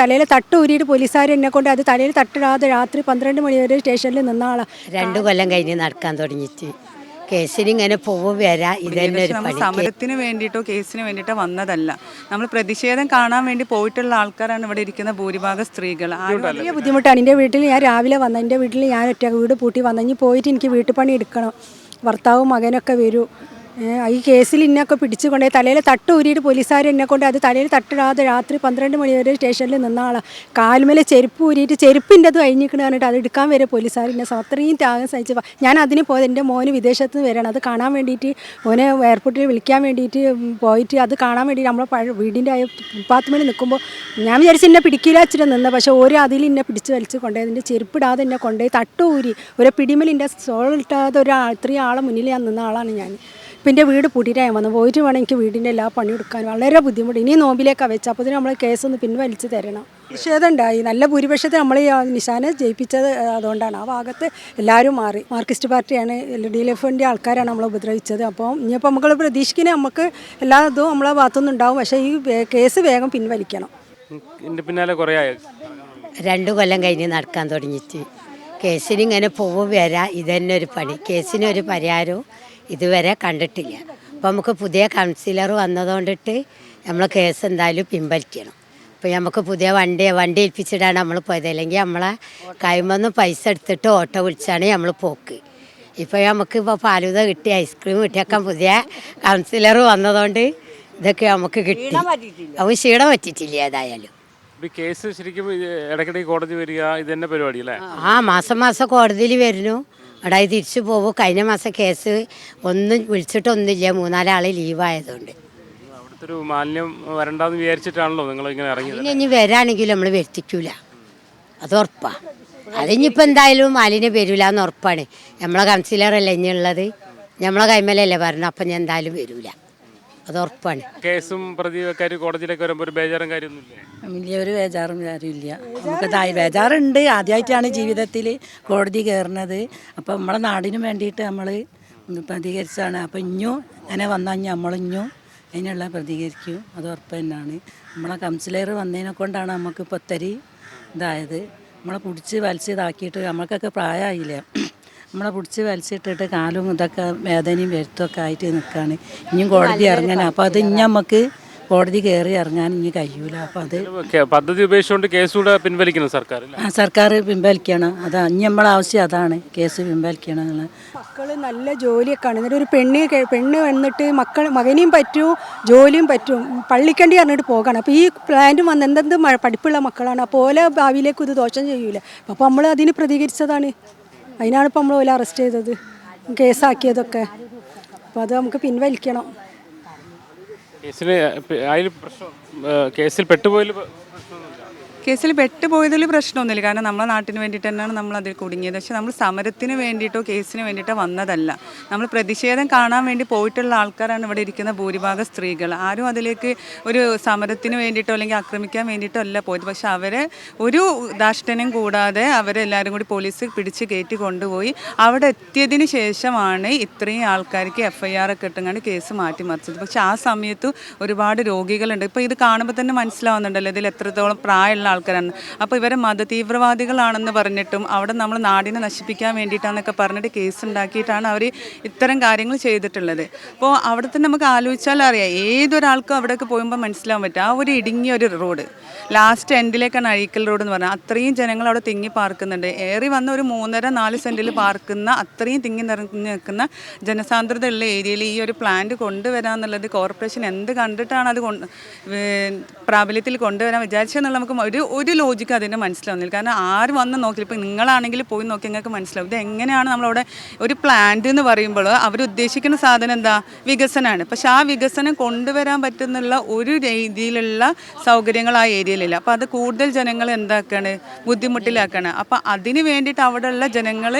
തലയിൽ തട്ട് ഊരിയിട്ട് പോലീസുകാർ എന്നെ കൊണ്ട് അത് തലയിൽ തട്ടിടാതെ രാത്രി 12 മണി വരെ സ്റ്റേഷനിൽ നിന്ന ആളാണ്. 2 കൊല്ലം കഴിഞ്ഞ് നടക്കാൻ തുടങ്ങിയിട്ട് കേസിന് ഇങ്ങനെ പോകും വരാ. ഇതന്നെ ഒരു പണി. സമരത്തിന് വേണ്ടിയിട്ടോ കേസിന് വേണ്ടിയിട്ടോ വന്നതല്ല. നമ്മൾ പ്രതിഷേധം കാണാൻ വേണ്ടി പോയിട്ടുള്ള ആൾക്കാരാണ് ഇവിടെ ഇരിക്കുന്ന ഭൂരിഭാഗം സ്ത്രീകൾ. വലിയ ബുദ്ധിമുട്ടാണ്. എൻ്റെ വീട്ടിൽ ഞാൻ രാവിലെ വന്ന എൻ്റെ വീട്ടിൽ ഞാൻ ഒറ്റ വീട് പൂട്ടി വന്നു. ഇനി പോയിട്ട് എനിക്ക് വീട്ടുപണി എടുക്കണം. ഭർത്താവും മകനൊക്കെ വരൂ. ഈ കേസിൽ ഇന്നൊക്കെ പിടിച്ചു കൊണ്ടേ തലയിൽ തട്ട് ഊരിയിട്ട് പോലീസുകാർ എന്നെ കൊണ്ട് അത് തലയിൽ തട്ടിടാതെ രാത്രി 12 മണി വരെ സ്റ്റേഷനിൽ നിന്ന ആളാണ്. കാൽമേലെ ചെരുപ്പ് ഊരിയിട്ട് ചെരുപ്പിൻ്റെ അത് കഴിഞ്ഞിരിക്കണ പറഞ്ഞിട്ട് അത് എടുക്കാൻ വരെ പോലീസുകാർ എന്നെ അത്രയും ത്യാഗം സഹിച്ച് ഞാൻ അതിന് പോയത്. എൻ്റെ മോന് വിദേശത്ത് നിന്ന് വരണം. അത് കാണാൻ വേണ്ടിയിട്ട് മോനെ എയർപോർട്ടിൽ വിളിക്കാൻ വേണ്ടിയിട്ട് പോയിട്ട് അത് കാണാൻ വേണ്ടിയിട്ട് നമ്മളെ വീടിൻ്റെ ഫുട്പാത്തുമേൽ നിൽക്കുമ്പോൾ ഞാൻ വിചാരിച്ച് എന്നെ പിടിക്കില്ല വെച്ചിട്ട് നിന്ന്. പക്ഷേ ഓരോ അതിൽ എന്നെ പിടിച്ച് വലിച്ച് കൊണ്ടുപോയി. അതിൻ്റെ ചെരുപ്പിടാതെ എന്നെ കൊണ്ടുപോയി തട്ട് ഊരി ഒരു പിടിമേൽ എൻ്റെ സോളിട്ടാതെ ഇത്രയും ആളെ മുന്നിൽ ഞാൻ നിന്ന ആളാണ് ഞാൻ. ഇപ്പം എൻ്റെ വീട് പൂട്ടിയിട്ടാണ് ഞാൻ വന്നത്. പോയിട്ട് വേണം എനിക്ക് വീടിൻ്റെ എല്ലാ പണി എടുക്കാൻ. വളരെ ബുദ്ധിമുട്ട്. ഇനി നോമ്പിലേക്കാണ് വെച്ചത്. അപ്പോൾ നമ്മൾ കേസൊന്ന് പിൻവലിച്ച് തരണം. നിഷേധം ഉണ്ടായി. നല്ല ഭൂരിപക്ഷത്തിൽ നമ്മൾ ഈ നിശാനെ ജയിപ്പിച്ചത് അതുകൊണ്ടാണ്. ആ ഭാഗത്ത് എല്ലാവരും മാറി. മാർക്സിസ്റ്റ് പാർട്ടിയാണ്, DLFൻ്റെ ആൾക്കാരാണ് നമ്മളെ ഉപദ്രവിച്ചത്. അപ്പോൾ ഇനിയിപ്പോൾ നമ്മൾ പ്രതീക്ഷിക്കുന്നത് നമുക്ക് എല്ലാ ഇതും നമ്മളെ ഭാഗത്തുനിന്ന് ഉണ്ടാവും. പക്ഷേ ഈ കേസ് വേഗം പിൻവലിക്കണം. പിന്നാലെ കുറേ 2 കൊല്ലം കഴിഞ്ഞ് നടക്കാൻ തുടങ്ങിയിട്ട് കേസിന് ഇങ്ങനെ പോകും വരാ. ഇതന്നെ ഒരു പണി. കേസിനൊരു പരിഹാരവും ഇതുവരെ കണ്ടിട്ടില്ല. അപ്പോൾ നമുക്ക് പുതിയ കൗൺസിലർ വന്നതുകൊണ്ടിട്ട് നമ്മൾ കേസ് എന്തായാലും പിൻവലിക്കണം. അപ്പോൾ നമുക്ക് പുതിയ വണ്ടി ഏൽപ്പിച്ചിട്ടാണ് നമ്മൾ പോയത്. അല്ലെങ്കിൽ നമ്മളെ കൈമൊന്ന് പൈസ എടുത്തിട്ട് ഓട്ടോ വിളിച്ചാണ് നമ്മൾ പോക്ക്. ഇപ്പോൾ നമുക്കിപ്പോൾ ഫാലൂദ കിട്ടി, ഐസ്ക്രീം കിട്ടിയൊക്കെ പുതിയ കൗൺസിലർ വന്നതുകൊണ്ട് ഇതൊക്കെ നമുക്ക് കിട്ടി. അവൻ ക്ഷീണം പറ്റിയിട്ടില്ല ഏതായാലും. കേസ് ശരിക്കും ഇടയ്ക്കിടയ്ക്ക് കോടതി വരിക ഇത് തന്നെ പരിപാടി അല്ലേ? മാസം കോടതിയിൽ വരുന്നു. അവിടെ തിരിച്ചു പോകും. കഴിഞ്ഞ മാസം കേസ് ഒന്നും വിളിച്ചിട്ടൊന്നുമില്ല. 3-4 ആൾ ലീവായതുകൊണ്ട്. അവിടുത്തെ ഒരു മാലിന്യം വരണ്ടെന്ന് വിചാരിച്ചിട്ടാണല്ലോ നിങ്ങൾ ഇങ്ങനെ ഇറങ്ങിയത്. ഇനി വരാണെങ്കിലും നമ്മൾ വരുത്തിക്കൂല, അത് ഉറപ്പാണ്. അതിനിപ്പോൾ എന്തായാലും മാലിന്യം വരില്ല എന്ന് ഉറപ്പാണ്. നമ്മളെ കൗൺസിലറല്ലേ ഇനിയുള്ളത്, നമ്മളെ കൈമലല്ലേ പറഞ്ഞു. അപ്പം ഞാൻ എന്തായാലും വരില്ല, അത് ഉറപ്പാണ്. കേസും പ്രതിക്കാർ കോടതിയിലേക്ക് വരുമ്പോൾ ഒരു ബേജാറും കാര്യമൊന്നുമില്ലേ? വലിയ ഒരു ബേജാറും കാര്യമില്ല. നമുക്ക് ബേജാറുണ്ട്. ആദ്യമായിട്ടാണ് ജീവിതത്തിൽ കോടതി കയറുന്നത്. അപ്പോൾ നമ്മളെ നാടിന് വേണ്ടിയിട്ട് നമ്മൾ പ്രതികരിച്ചാണ്. അപ്പോൾ ഇഞ്ഞും അങ്ങനെ വന്നാൽ നമ്മളിഞ്ഞും അതിനുള്ള പ്രതികരിക്കും, അത് ഉറപ്പ് തന്നെയാണ്. നമ്മളെ കൗൺസിലർ വന്നതിനെ കൊണ്ടാണ് നമുക്കിപ്പോൾ ഒത്തിരി ഇതായത്. നമ്മളെ പിടിച്ച് വലിച്ചിതാക്കിയിട്ട് നമ്മൾക്കൊക്കെ പ്രായമായില്ലേ, നമ്മളെ പിടിച്ച് വലിച്ചിട്ടിട്ട് കാലും ഇതൊക്കെ വേദനയും വരുത്തൊക്കെ ആയിട്ട് നിൽക്കുകയാണ്. ഇനിയും കോടതി ഇറങ്ങാൻ. അപ്പോൾ അത് ഇനി നമുക്ക് കോടതി കയറി ഇറങ്ങാൻ ഇനി കഴിയൂല. അപ്പോൾ അത് പദ്ധതി ഉപേക്ഷിച്ചുകൊണ്ട് കേസ് കൂടെ പിൻവലിക്കണം സർക്കാർ. സർക്കാർ പിൻവലിക്കണം. അതാ ഇനി നമ്മളെ ആവശ്യം അതാണ്, കേസ് പിൻവലിക്കണം എന്നുള്ളത്. മക്കൾ നല്ല ജോലിയൊക്കെ ആണ്. എന്നിട്ട് ഒരു പെണ്ണ് വന്നിട്ട് മകനെയും പറ്റും ജോലിയും പറ്റും. പള്ളിക്കണ്ടി പറഞ്ഞിട്ട് പോകണം. അപ്പോൾ ഈ പ്ലാന്റ് വന്ന് എന്തെന്ത് പഠിപ്പുള്ള മക്കളാണ്. അപ്പോൾ ഓല ഭാവിയിലേക്ക് ഇത് ദോഷം ചെയ്യൂല. അപ്പോൾ നമ്മൾ അതിന് പ്രതികരിച്ചതാണ്. അതിനാണ് ഇപ്പോൾ നമ്മൾ ഓല അറസ്റ്റ് ചെയ്തത്, കേസാക്കിയതൊക്കെ. അപ്പോൾ അത് നമുക്ക് പിൻവലിക്കണം. കേസിൽ പെട്ടുപോയതിൽ കേസിൽ പെട്ടുപോയതിൽ പ്രശ്നമൊന്നുമില്ല. കാരണം നമ്മളെ നാട്ടിന് വേണ്ടിയിട്ട് തന്നെയാണ് നമ്മൾ അതിൽ കുടുങ്ങിയത്. പക്ഷേ നമ്മൾ സമരത്തിന് വേണ്ടിയിട്ടോ കേസിന് വേണ്ടിയിട്ടോ വന്നതല്ല. നമ്മൾ പ്രതിഷേധം കാണാൻ വേണ്ടി പോയിട്ടുള്ള ആൾക്കാരാണ് ഇവിടെ ഇരിക്കുന്ന ഭൂരിഭാഗം സ്ത്രീകൾ. ആരും അതിലേക്ക് ഒരു സമരത്തിന് വേണ്ടിയിട്ടോ അല്ലെങ്കിൽ ആക്രമിക്കാൻ വേണ്ടിയിട്ടോ അല്ല പോയത്. പക്ഷെ അവരെ ഒരു ദാഷ്ട്യനും കൂടാതെ അവരെല്ലാവരും കൂടി പോലീസ് പിടിച്ച് കയറ്റി കൊണ്ടുപോയി. അവിടെ എത്തിയതിന് ശേഷമാണ് ഇത്രയും ആൾക്കാർക്ക് FIR ഒക്കെ ഇട്ടുകൊണ്ട് കേസ് മാറ്റിമറിച്ചത്. പക്ഷെ ആ സമയത്ത് ഒരുപാട് രോഗികളുണ്ട്. ഇപ്പോൾ ഇത് കാണുമ്പോൾ തന്നെ മനസ്സിലാവുന്നുണ്ടല്ലോ ഇതിൽ എത്രത്തോളം പ്രായമുള്ള ആൾക്കാരാണ്. അപ്പോൾ ഇവരെ മതതീവ്രവാദികളാണെന്ന് പറഞ്ഞിട്ടും അവിടെ നമ്മൾ നാടിനെ നശിപ്പിക്കാൻ വേണ്ടിയിട്ടാണെന്നൊക്കെ പറഞ്ഞിട്ട് കേസ് ഉണ്ടാക്കിയിട്ടാണ് അവർ ഇത്തരം കാര്യങ്ങൾ ചെയ്തിട്ടുള്ളത്. അപ്പോൾ അവിടെ തന്നെ നമുക്ക് ആലോചിച്ചാൽ അറിയാം, ഏതൊരാൾക്കും അവിടെയൊക്കെ പോകുമ്പോൾ മനസ്സിലാവാൻ പറ്റും. ആ ഒരു ഇടുങ്ങിയ ഒരു റോഡ് ലാസ്റ്റ് എൻഡിലേക്കാണ് അഴീക്കൽ റോഡ് എന്ന് പറഞ്ഞാൽ. അത്രയും ജനങ്ങൾ അവിടെ തിങ്ങി പാർക്കുന്നുണ്ട്. ഏറി വന്ന ഒരു 3.5-4 സെൻറ്റിൽ പാർക്കുന്ന അത്രയും തിങ്ങി നിറഞ്ഞു നിൽക്കുന്ന ജനസാന്ദ്രതയുള്ള ഏരിയയിൽ ഈ ഒരു പ്ലാന്റ് കൊണ്ടുവരാമെന്നുള്ളത് കോർപ്പറേഷൻ എന്ത് കണ്ടിട്ടാണ് അത് പ്രാബല്യത്തിൽ കൊണ്ടുവരാൻ വിചാരിച്ചതെന്നുള്ള നമുക്ക് ഒരു ലോജിക്ക് അതിൻ്റെ മനസ്സിലാവുന്നില്ല. കാരണം ആര് വന്ന് നോക്കില്ല. ഇപ്പോൾ നിങ്ങളാണെങ്കിൽ പോയി നോക്കി നിങ്ങൾക്ക് മനസ്സിലാവും ഇത് എങ്ങനെയാണ് നമ്മളവിടെ ഒരു പ്ലാന്റ് എന്ന് പറയുമ്പോൾ അവരുദ്ദേശിക്കുന്ന സാധനം എന്താ, വികസനമാണ്. പക്ഷെ ആ വികസനം കൊണ്ടുവരാൻ പറ്റുന്നുള്ള ഒരു രീതിയിലുള്ള സൗകര്യങ്ങൾ ആ ഏരിയയിലില്ല. അപ്പോൾ അത് കൂടുതൽ ജനങ്ങൾ എന്താക്കാണ്, ബുദ്ധിമുട്ടിലാക്കാണ്. അപ്പോൾ അതിന് വേണ്ടിയിട്ട് അവിടെയുള്ള ജനങ്ങൾ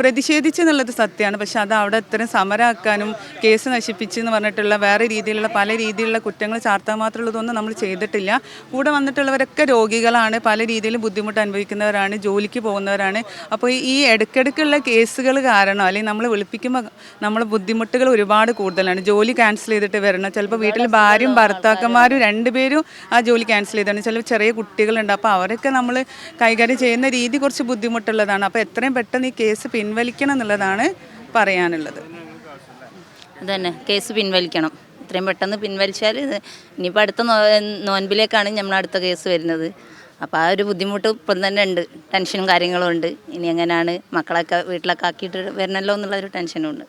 പ്രതിഷേധിച്ചെന്നുള്ളത് സത്യമാണ്. പക്ഷെ അത് അവിടെ ഇത്രയും സമരമാക്കാനും കേസ് നശിപ്പിച്ചെന്ന് പറഞ്ഞിട്ടുള്ള വേറെ രീതിയിലുള്ള പല രീതിയിലുള്ള കുറ്റങ്ങൾ ചാർത്താൻ മാത്രമുള്ളതൊന്നും നമ്മൾ ചെയ്തിട്ടില്ല. കൂടെ വന്നിട്ടുള്ളവരൊക്കെ രോഗികൾ സ്ത്രീകളാണ്, പല രീതിയിലും ബുദ്ധിമുട്ട് അനുഭവിക്കുന്നവരാണ്, ജോലിക്ക് പോകുന്നവരാണ്. അപ്പോൾ ഈ ഇടയ്ക്കിടയ്ക്കുള്ള കേസുകൾ കാരണം അല്ലെങ്കിൽ നമ്മൾ വിളിപ്പിക്കുമ്പോൾ നമ്മൾ ബുദ്ധിമുട്ടുകൾ ഒരുപാട് കൂടുതലാണ്. ജോലി ക്യാൻസൽ ചെയ്തിട്ട് വരണം, ചിലപ്പോൾ വീട്ടിൽ ഭാര്യയും ഭർത്താക്കന്മാരും രണ്ടുപേരും ആ ജോലി ക്യാൻസൽ ചെയ്താണ്, ചിലപ്പോൾ ചെറിയ കുട്ടികളുണ്ട്. അപ്പോൾ അവരൊക്കെ നമ്മൾ കൈകാര്യം ചെയ്യുന്ന രീതി കുറച്ച് ബുദ്ധിമുട്ടുള്ളതാണ്. അപ്പോൾ എത്രയും പെട്ടെന്ന് ഈ കേസ് പിൻവലിക്കണം എന്നുള്ളതാണ് പറയാനുള്ളത്. അതന്നെ, കേസ് പിൻവലിക്കണം. എത്രയും പെട്ടെന്ന് പിൻവലിച്ചാൽ ഇനിയിപ്പോൾ അടുത്ത നോൻപിലേക്കാണ് നമ്മൾ അടുത്ത കേസ് വരുന്നത്. അപ്പോൾ ആ ഒരു ബുദ്ധിമുട്ട് ഇപ്പം തന്നെ ഉണ്ട്, ടെൻഷനും കാര്യങ്ങളും ഉണ്ട്. ഇനി എങ്ങനെയാണ് മക്കളൊക്കെ വീട്ടിലൊക്കെ ആക്കിയിട്ട് വരണമല്ലോ എന്നുള്ളൊരു ടെൻഷനും ഉണ്ട്.